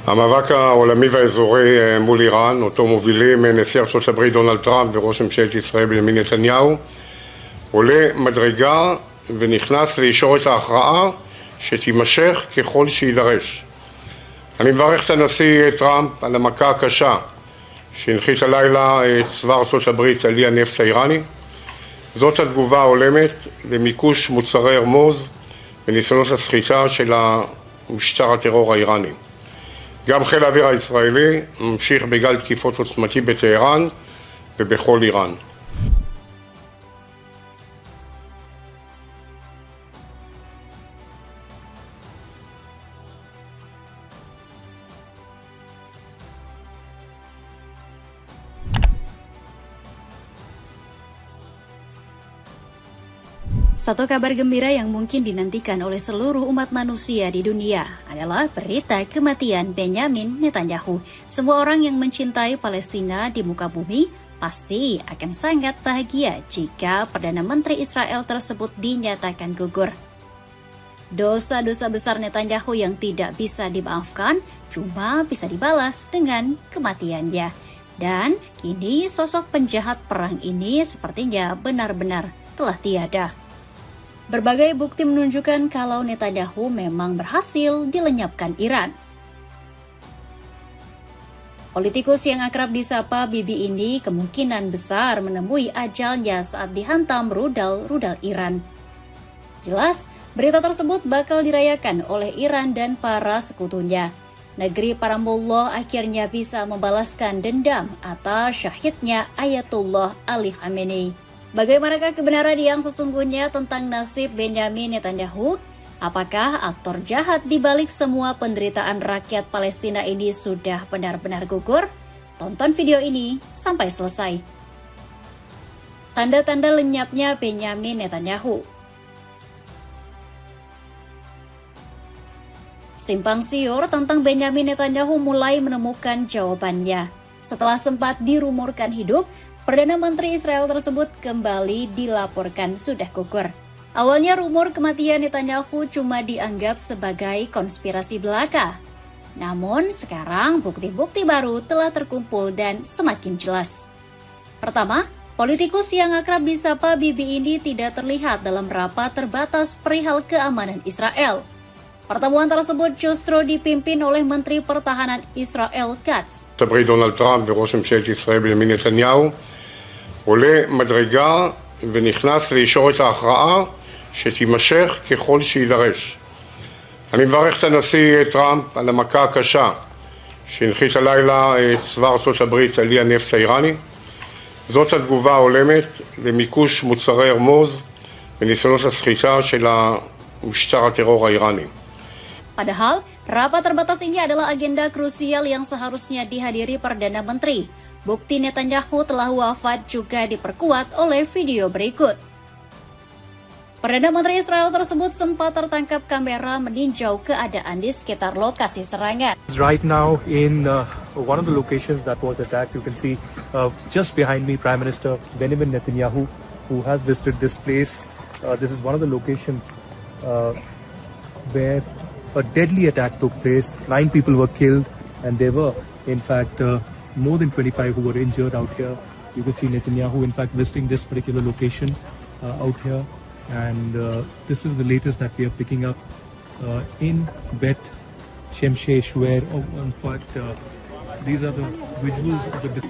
המאבק העולמי והאזורי מול איראן, אותו מובילים נשיא ארצות הברית דונלד טראמפ וראש ממשלת ישראל בנימין נתניהו, עולה מדרגה ונכנס לישורת ההכרעה שתימשך ככל שידרש. אני מברך את הנשיא טראמפ על המכה הקשה שהנחית הלילה צבא ארצות הברית על אי הנפט האיראני. זאת התגובה ההולמת למיקוש מוצרי הרמוז וניסיונות הסחיטה של משטר הטרור האיראני. גם חיל האוויר הישראלי ממשיך בגל תקיפות עוצמתי בטהרן ובכל איראן. Satu kabar gembira yang mungkin dinantikan oleh seluruh umat manusia di dunia adalah berita kematian Benyamin Netanyahu. Semua orang yang mencintai Palestina di muka bumi pasti akan sangat bahagia jika Perdana Menteri Israel tersebut dinyatakan gugur. Dosa-dosa besar Netanyahu yang tidak bisa dimaafkan cuma bisa dibalas dengan kematiannya. Dan kini sosok penjahat perang ini sepertinya benar-benar telah tiada. Berbagai bukti menunjukkan kalau Netanyahu memang berhasil dilenyapkan Iran. Politikus yang akrab disapa Bibi ini kemungkinan besar menemui ajalnya saat dihantam rudal-rudal Iran. Jelas, berita tersebut bakal dirayakan oleh Iran dan para sekutunya. Negeri para mullah akhirnya bisa membalaskan dendam atas syahidnya Ayatullah Ali Khamenei. Bagaimanakah kebenaran yang sesungguhnya tentang nasib Benyamin Netanyahu? Apakah aktor jahat di balik semua penderitaan rakyat Palestina ini sudah benar-benar gugur? Tonton video ini sampai selesai. Tanda-tanda lenyapnya Benyamin Netanyahu. Simpang siur tentang Benyamin Netanyahu mulai menemukan jawabannya. Setelah sempat dirumorkan hidup, Perdana Menteri Israel tersebut kembali dilaporkan sudah gugur. Awalnya rumor kematian Netanyahu cuma dianggap sebagai konspirasi belaka. Namun sekarang bukti-bukti baru telah terkumpul dan semakin jelas. Pertama, politikus yang akrab disapa Bibi ini tidak terlihat dalam rapat terbatas perihal keamanan Israel. Pertemuan tersebut justru dipimpin oleh Menteri Pertahanan Israel Katz. דונלד טראמפ וראש ממשלת ישראל בנימין נתניהו עולה מדרגה ונכנס לישורת ההכרעה שתימשך ככל שידרש. אני מברך את הנשיא טראמפ על המכה הקשה שהנחית הלילה צבא ארצות הברית על אי הנפט האיראני. זאת התגובה ההולמת למיקוש מוצרי הרמוז וניסיונות הסחיטה של משטר הטרור האיראני. Padahal, rapat terbatas ini adalah agenda krusial yang seharusnya dihadiri Perdana Menteri. Bukti Netanyahu telah wafat juga diperkuat oleh video berikut. Perdana Menteri Israel tersebut sempat tertangkap kamera meninjau keadaan di sekitar lokasi serangan. Right now in one of the locations that was attacked, you can see just behind me Prime Minister Benjamin Netanyahu, who has visited this place. This is one of the locations where a deadly attack took place. 9 people were killed and there were in fact more than 25 who were injured out here. You could see Netanyahu in fact visiting this particular location out here, and this is the latest that we are picking up in Bet Shemshesh, where in fact these are the visuals of the.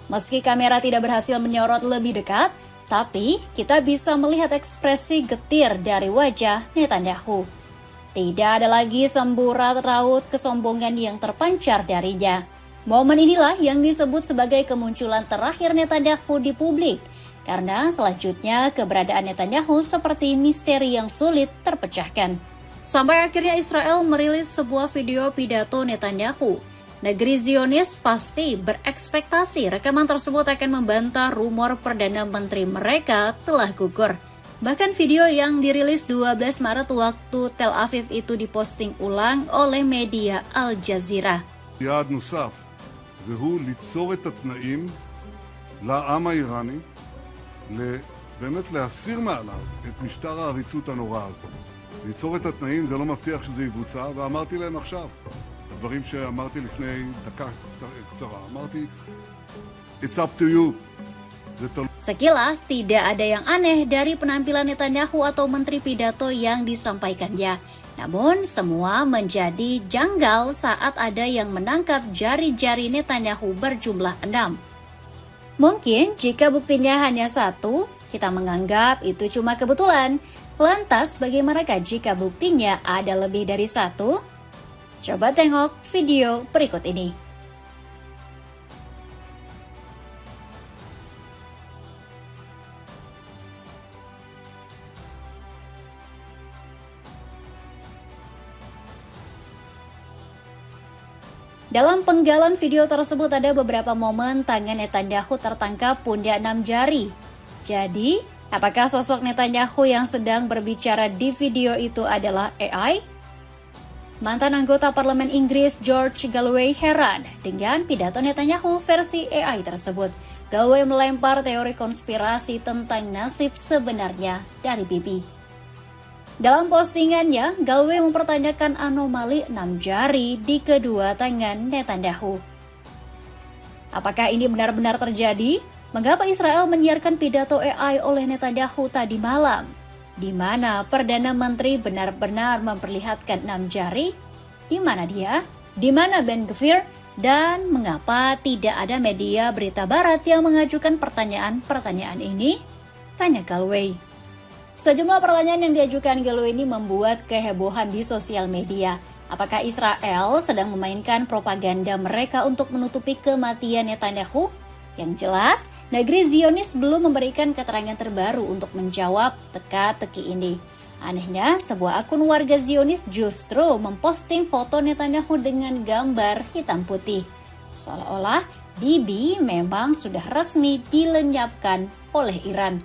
Meski kamera tidak berhasil menyorot lebih dekat, tapi kita bisa melihat ekspresi getir dari wajah Netanyahu. Tidak ada lagi semburat raut kesombongan yang terpancar darinya. Momen inilah yang disebut sebagai kemunculan terakhir Netanyahu di publik, karena selanjutnya keberadaan Netanyahu seperti misteri yang sulit terpecahkan. Sampai akhirnya Israel merilis sebuah video pidato Netanyahu. Negeri Zionis pasti berekspektasi rekaman tersebut akan membantah rumor Perdana Menteri mereka telah gugur. Bahkan video yang dirilis 12 Maret waktu Tel Aviv itu diposting ulang oleh media Al Jazeera. יעד נוסף, והוא ליצור את התנאים לעם האיראני, באמת להסיר מעליו את משטר העריצות הנורא הזה. ליצור את התנאים זה לא מבטיח שזה יבוצע, ואמרתי להם עכשיו, דברים שאמרתי לפני דקה קצרה. אמרתי, it's up to you. Sekilas, tidak ada yang aneh dari penampilan Netanyahu atau menteri pidato yang disampaikannya. Namun, semua menjadi janggal saat ada yang menangkap jari-jari Netanyahu berjumlah 6. Mungkin jika buktinya hanya 1, kita menganggap itu cuma kebetulan. Lantas, bagaimanakah jika buktinya ada lebih dari 1? Coba tengok video berikut ini. Dalam penggalan video tersebut ada beberapa momen tangan Netanyahu tertangkap pundak 6 jari. Jadi, apakah sosok Netanyahu yang sedang berbicara di video itu adalah AI? Mantan anggota parlemen Inggris George Galloway heran dengan pidato Netanyahu versi AI tersebut. Galloway melempar teori konspirasi tentang nasib sebenarnya dari Bibi. Dalam postingannya, Galloway mempertanyakan anomali 6 jari di kedua tangan Netanyahu. Apakah ini benar-benar terjadi? Mengapa Israel menyiarkan pidato AI oleh Netanyahu tadi malam, di mana Perdana Menteri benar-benar memperlihatkan 6 jari? Di mana dia? Di mana Ben Gvir? Dan mengapa tidak ada media berita barat yang mengajukan pertanyaan-pertanyaan ini? Tanya Galloway. Sejumlah pertanyaan yang diajukan Galloway ini membuat kehebohan di sosial media. Apakah Israel sedang memainkan propaganda mereka untuk menutupi kematian Netanyahu? Yang jelas, negeri Zionis belum memberikan keterangan terbaru untuk menjawab teka-teki ini. Anehnya, sebuah akun warga Zionis justru memposting foto Netanyahu dengan gambar hitam putih. Seolah-olah Bibi memang sudah resmi dilenyapkan oleh Iran.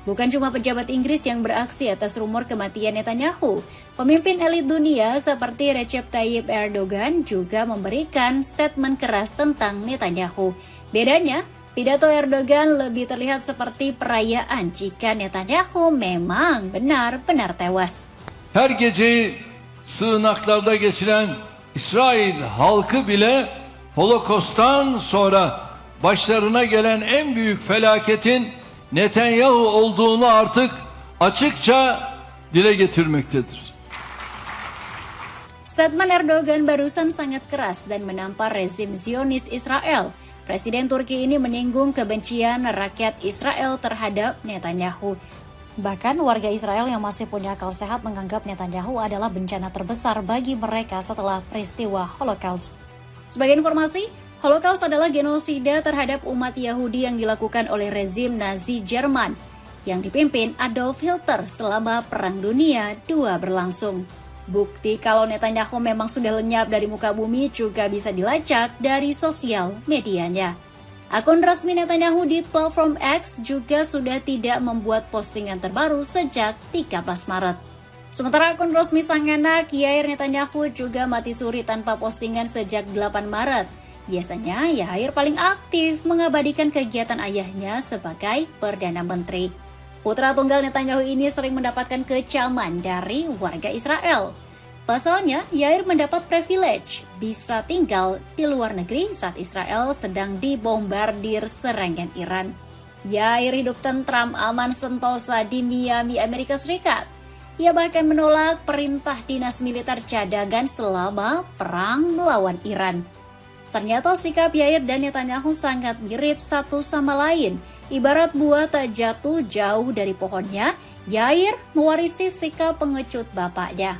Bukan cuma pejabat Inggris yang beraksi atas rumor kematian Netanyahu, pemimpin elit dunia seperti Recep Tayyip Erdogan juga memberikan statement keras tentang Netanyahu. Bedanya, pidato Erdogan lebih terlihat seperti perayaan jika Netanyahu memang benar-benar tewas. Her geceyi sığınaklarda geçiren İsrail halkı bile Holokost'tan sonra başlarına gelen en büyük felaketin Netanyahu olduğunu artık açıkça dile getirmektedir. Statement Erdogan barusan sangat keras dan menampar rezim Zionis Israel. Presiden Turki ini menyinggung kebencian rakyat Israel terhadap Netanyahu. Bahkan warga Israel yang masih punya akal sehat menganggap Netanyahu adalah bencana terbesar bagi mereka setelah peristiwa Holocaust. Sebagai informasi, Holocaust adalah genosida terhadap umat Yahudi yang dilakukan oleh rezim Nazi Jerman yang dipimpin Adolf Hitler selama Perang Dunia II berlangsung. Bukti kalau Netanyahu memang sudah lenyap dari muka bumi juga bisa dilacak dari sosial medianya. Akun resmi Netanyahu di platform X juga sudah tidak membuat postingan terbaru sejak 13 Maret. Sementara akun resmi sang anak, Yair Netanyahu juga mati suri tanpa postingan sejak 8 Maret. Biasanya, Yair paling aktif mengabadikan kegiatan ayahnya sebagai Perdana Menteri. Putra tunggal Netanyahu ini sering mendapatkan kecaman dari warga Israel. Pasalnya, Yair mendapat privilege bisa tinggal di luar negeri saat Israel sedang dibombardir serangan Iran. Yair hidup tentram aman sentosa di Miami, Amerika Serikat. Ia bahkan menolak perintah dinas militer cadangan selama perang melawan Iran. Ternyata sikap Yair dan Netanyahu sangat mirip satu sama lain. Ibarat buah tak jatuh jauh dari pohonnya, Yair mewarisi sikap pengecut bapaknya.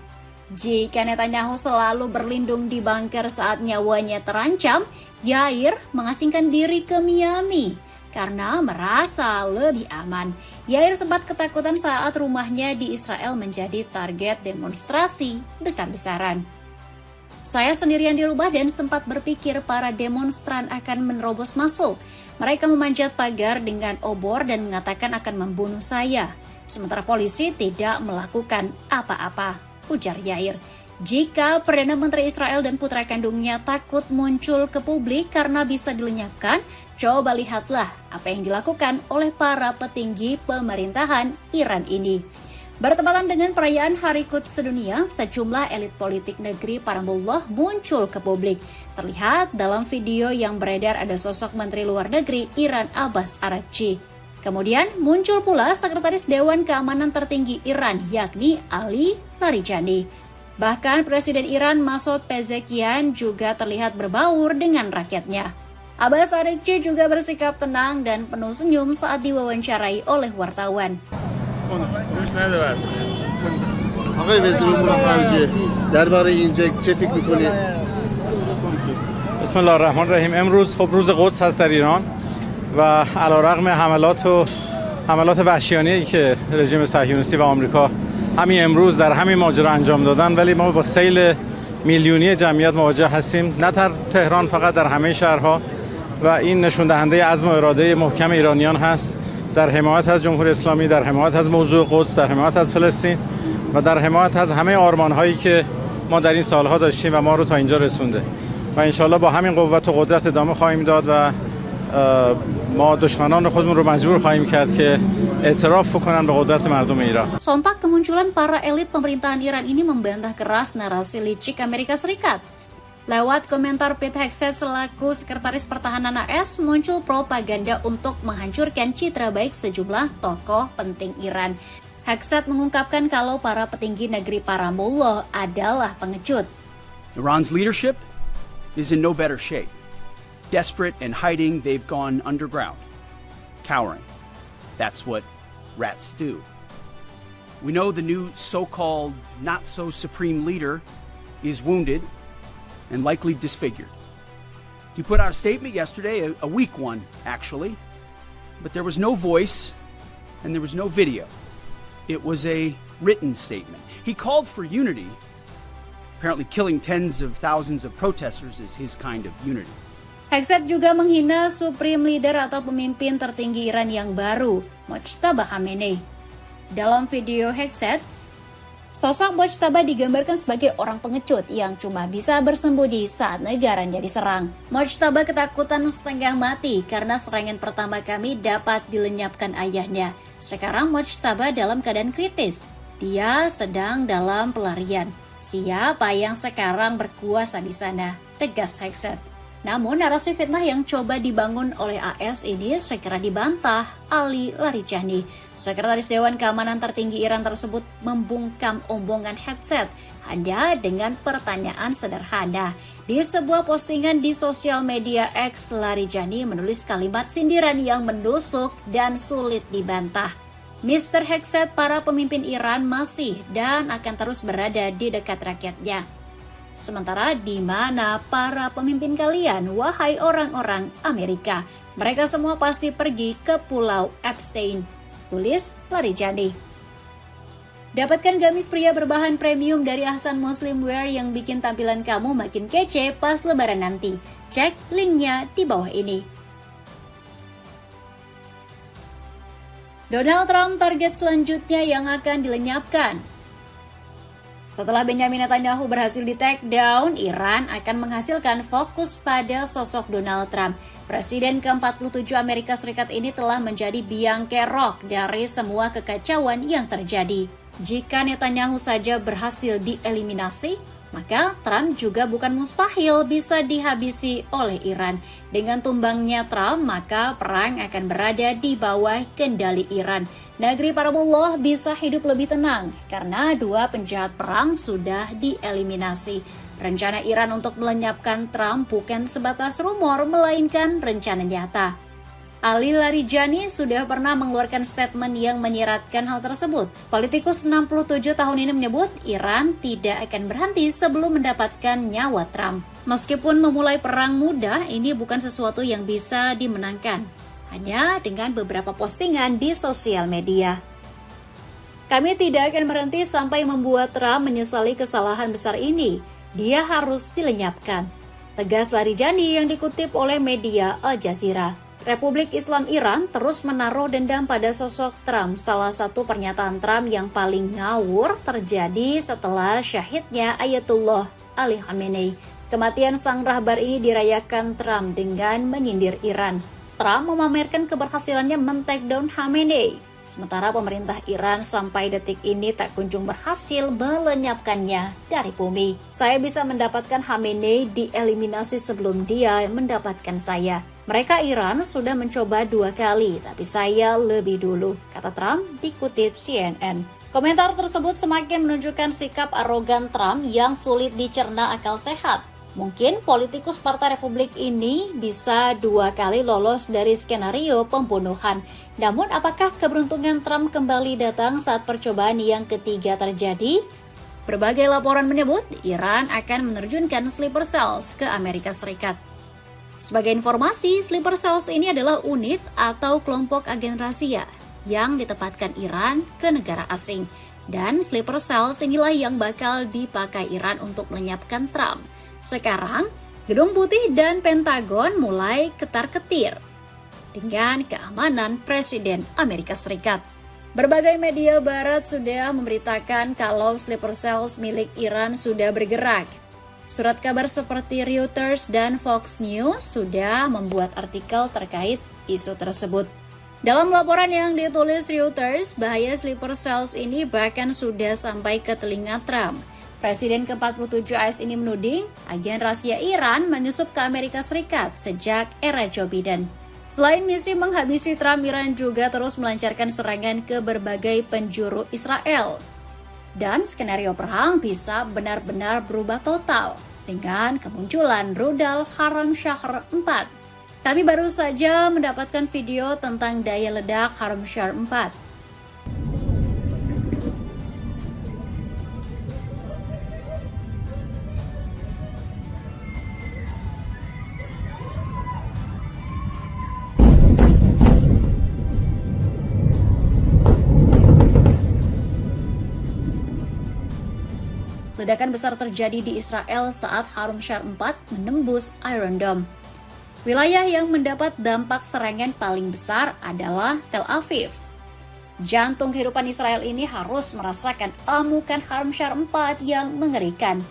Jika Netanyahu selalu berlindung di bunker saat nyawanya terancam, Yair mengasingkan diri ke Miami karena merasa lebih aman. Yair sempat ketakutan saat rumahnya di Israel menjadi target demonstrasi besar-besaran. Saya sendirian di rumah dan sempat berpikir para demonstran akan menerobos masuk. Mereka memanjat pagar dengan obor dan mengatakan akan membunuh saya. Sementara polisi tidak melakukan apa-apa, ujar Yair. Jika Perdana Menteri Israel dan putra kandungnya takut muncul ke publik karena bisa dilenyapkan, coba lihatlah apa yang dilakukan oleh para petinggi pemerintahan Iran ini. Bertepatan dengan perayaan Hari Quds sedunia, sejumlah elit politik negeri Paramullah muncul ke publik. Terlihat dalam video yang beredar ada sosok Menteri Luar Negeri Iran Abbas Araghchi. Kemudian muncul pula Sekretaris Dewan Keamanan Tertinggi Iran yakni Ali Larijani. Bahkan Presiden Iran Masoud Pezeshkian juga terlihat berbaur dengan rakyatnya. Abbas Araghchi juga bersikap tenang dan penuh senyum saat diwawancarai oleh wartawan. آقای وزیر امور خارجه درباره این چه فکر می‌کنید؟ بسم الله الرحمن الرحیم. امروز خب روز قدس هست در ایران و علیرغم حملات وحشیانه‌ای که رژیم صهیونیستی و آمریکا همین امروز در همین ماجرا انجام دادن، ولی ما با سیل میلیونی جمعیت مواجه هستیم، نه در تهران فقط، در همه شهرها، و این نشون دهنده عزم و اراده محکم ایرانیان هست در حمایت از جمهوری اسلامی، در حمایت از موضوع قدس، در حمایت از فلسطین و در حمایت از همه آرمان‌هایی که ما در این سالها داشتیم و ما رو تا اینجا رسونده و انشالله با همین قوت و قدرت ادامه خواهیم داد و ما دشمنان خودمون رو مجبور خواهیم کرد که اعتراف بکنن به قدرت مردم ایران. Sontak kemunculan para elit pemerintahan Iran ini membantah keras narasi licik Amerika Serikat. Lewat komentar Pete Hegseth selaku Sekretaris Pertahanan AS, muncul propaganda untuk menghancurkan citra baik sejumlah tokoh penting Iran. Hegseth mengungkapkan kalau para petinggi negeri Paramullah adalah pengecut. Iran's leadership is in no better shape. Desperate and hiding, they've gone underground, cowering. That's what rats do. We know the new so-called not-so-supreme leader is wounded and likely disfigured. You put out a statement yesterday, a weak one actually, but there was no voice and there was no video. It was a written statement. He called for unity. Apparently killing tens of thousands of protesters is his kind of unity. Hegseth juga menghina Supreme Leader atau pemimpin tertinggi Iran yang baru, Mojtaba Khamenei. Dalam video Hegseth, sosok Mojtaba digambarkan sebagai orang pengecut yang cuma bisa bersembunyi saat negaranya diserang. Mojtaba ketakutan setengah mati karena serangan pertama kami dapat dilenyapkan ayahnya. Sekarang Mojtaba dalam keadaan kritis. Dia sedang dalam pelarian. Siapa yang sekarang berkuasa di sana? Tegas Hegseth. Namun narasi fitnah yang coba dibangun oleh AS ini segera dibantah Ali Larijani. Sekretaris Dewan Keamanan Tertinggi Iran tersebut membungkam omongan Hegseth hanya dengan pertanyaan sederhana. Di sebuah postingan di sosial media X, Larijani menulis kalimat sindiran yang menusuk dan sulit dibantah. Mr. Hegseth, para pemimpin Iran masih dan akan terus berada di dekat rakyatnya. Sementara di mana para pemimpin kalian, wahai orang-orang Amerika? Mereka semua pasti pergi ke Pulau Epstein, tulis Larijani. Dapatkan gamis pria berbahan premium dari Ahsan Muslim Wear yang bikin tampilan kamu makin kece pas lebaran nanti. Cek linknya di bawah ini. Donald Trump target selanjutnya yang akan dilenyapkan. Setelah Benjamin Netanyahu berhasil di-take down, Iran akan menghasilkan fokus pada sosok Donald Trump. Presiden ke-47 Amerika Serikat ini telah menjadi biang kerok dari semua kekacauan yang terjadi. Jika Netanyahu saja berhasil dieliminasi, maka Trump juga bukan mustahil bisa dihabisi oleh Iran. Dengan tumbangnya Trump, maka perang akan berada di bawah kendali Iran. Negeri Paramullah bisa hidup lebih tenang karena dua penjahat perang sudah dieliminasi. Rencana Iran untuk melenyapkan Trump bukan sebatas rumor, melainkan rencana nyata. Ali Larijani sudah pernah mengeluarkan statement yang menyiratkan hal tersebut. Politikus 67 tahun ini menyebut Iran tidak akan berhenti sebelum mendapatkan nyawa Trump. Meskipun memulai perang mudah, ini bukan sesuatu yang bisa dimenangkan hanya dengan beberapa postingan di sosial media. Kami tidak akan berhenti sampai membuat Trump menyesali kesalahan besar ini. Dia harus dilenyapkan, tegas Larijani yang dikutip oleh media Al Jazeera. Republik Islam Iran terus menaruh dendam pada sosok Trump. Salah satu pernyataan Trump yang paling ngawur terjadi setelah syahidnya Ayatullah Ali Khamenei. Kematian sang rahbar ini dirayakan Trump dengan menyindir Iran. Trump memamerkan keberhasilannya men-take down Khamenei. Sementara pemerintah Iran sampai detik ini tak kunjung berhasil melenyapkannya dari bumi. Saya bisa mendapatkan Khamenei dieliminasi sebelum dia mendapatkan saya. Mereka Iran sudah mencoba 2 kali, tapi saya lebih dulu, kata Trump dikutip CNN. Komentar tersebut semakin menunjukkan sikap arogan Trump yang sulit dicerna akal sehat. Mungkin politikus Partai Republik ini bisa 2 kali lolos dari skenario pembunuhan. Namun apakah keberuntungan Trump kembali datang saat percobaan yang ketiga terjadi? Berbagai laporan menyebut Iran akan menerjunkan sleeper cells ke Amerika Serikat. Sebagai informasi, sleeper cells ini adalah unit atau kelompok agen rahasia yang ditempatkan Iran ke negara asing. Dan sleeper cells inilah yang bakal dipakai Iran untuk melenyapkan Trump. Sekarang, Gedung Putih dan Pentagon mulai ketar-ketir dengan keamanan Presiden Amerika Serikat. Berbagai media barat sudah memberitakan kalau sleeper cells milik Iran sudah bergerak. Surat kabar seperti Reuters dan Fox News sudah membuat artikel terkait isu tersebut. Dalam laporan yang ditulis Reuters, bahaya sleeper cells ini bahkan sudah sampai ke telinga Trump. Presiden ke-47 AS ini menuding agen rahasia Iran menyusup ke Amerika Serikat sejak era Joe Biden. Selain misi menghabisi Trump, Iran juga terus melancarkan serangan ke berbagai penjuru Israel. Dan skenario perang bisa benar-benar berubah total dengan kemunculan rudal Kharm-Shahr 4. Kami baru saja mendapatkan video tentang daya ledak Kharm-Shahr 4. Ledakan besar terjadi di Israel saat Kharm-Shahr 4 menembus Iron Dome. Wilayah yang mendapat dampak serangan paling besar adalah Tel Aviv. Jantung kehidupan Israel ini harus merasakan amukan Kharm-Shahr 4 yang mengerikan.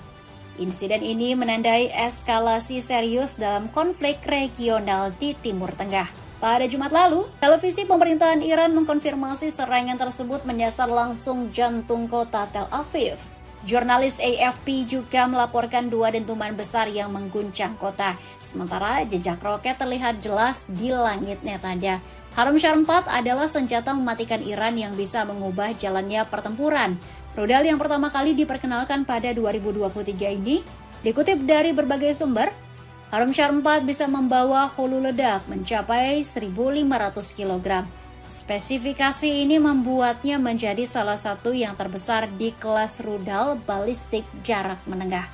Insiden ini menandai eskalasi serius dalam konflik regional di Timur Tengah. Pada Jumat lalu, televisi pemerintahan Iran mengkonfirmasi serangan tersebut menyasar langsung jantung kota Tel Aviv. Jurnalis AFP juga melaporkan 2 dentuman besar yang mengguncang kota. Sementara jejak roket terlihat jelas di langit Netanya. Kharm-Shahr 4 adalah senjata mematikan Iran yang bisa mengubah jalannya pertempuran. Rudal yang pertama kali diperkenalkan pada 2023 ini, dikutip dari berbagai sumber, Kharm-Shahr 4 bisa membawa hulu ledak mencapai 1.500 kg. Spesifikasi ini membuatnya menjadi salah satu yang terbesar di kelas rudal balistik jarak menengah.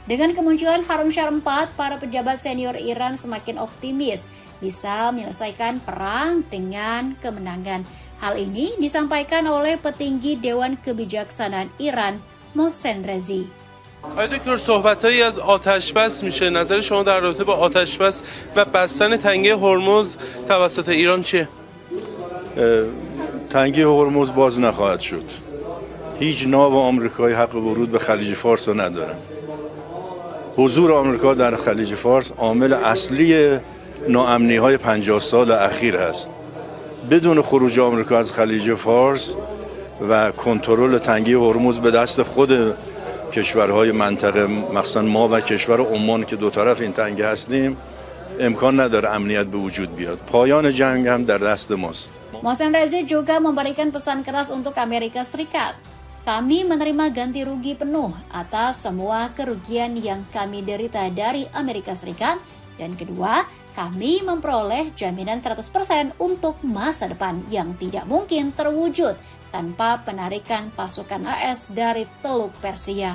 Dengan kemunculan Kharm-Shahr 4, para pejabat senior Iran semakin optimis bisa menyelesaikan perang dengan kemenangan. Hal ini disampaikan oleh petinggi Dewan Kebijaksanaan Iran, Mohsen Rezi. آقای دکتر صحبت‌هایی از آتش‌بس میشه. نظر شما در رابطه با آتش‌بس و بستن تنگه هرمز توسط ایران چیه؟ تنگه هرمز باز نخواهد شد. هیچ ناو آمریکایی حق ورود به خلیج فارس را ندارد. حضور آمریکا در خلیج فارس عامل اصلی ناامنی‌های 50 سال اخیر است. بدون خروج آمریکا از خلیج فارس و کنترل تنگه هرمز به دست خود کشورهای منطقه، مخصوصا ما و کشور عمان که دو طرف این تنگه هستیم، امکان نداره امنیت به وجود بیاد. پایان جنگ هم در دست ماست. Mohsen Rezi juga memberikan pesan keras untuk Amerika Serikat. Kami menerima ganti rugi penuh atas semua kerugian yang kami derita dari Amerika Serikat. Dan kedua, kami memperoleh jaminan 100% untuk masa depan yang tidak mungkin terwujud tanpa penarikan pasukan AS dari Teluk Persia.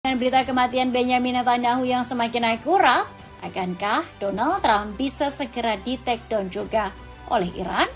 Dengan berita kematian Benjamin Netanyahu yang semakin akurat, akankah Donald Trump bisa segera di take down juga oleh Iran?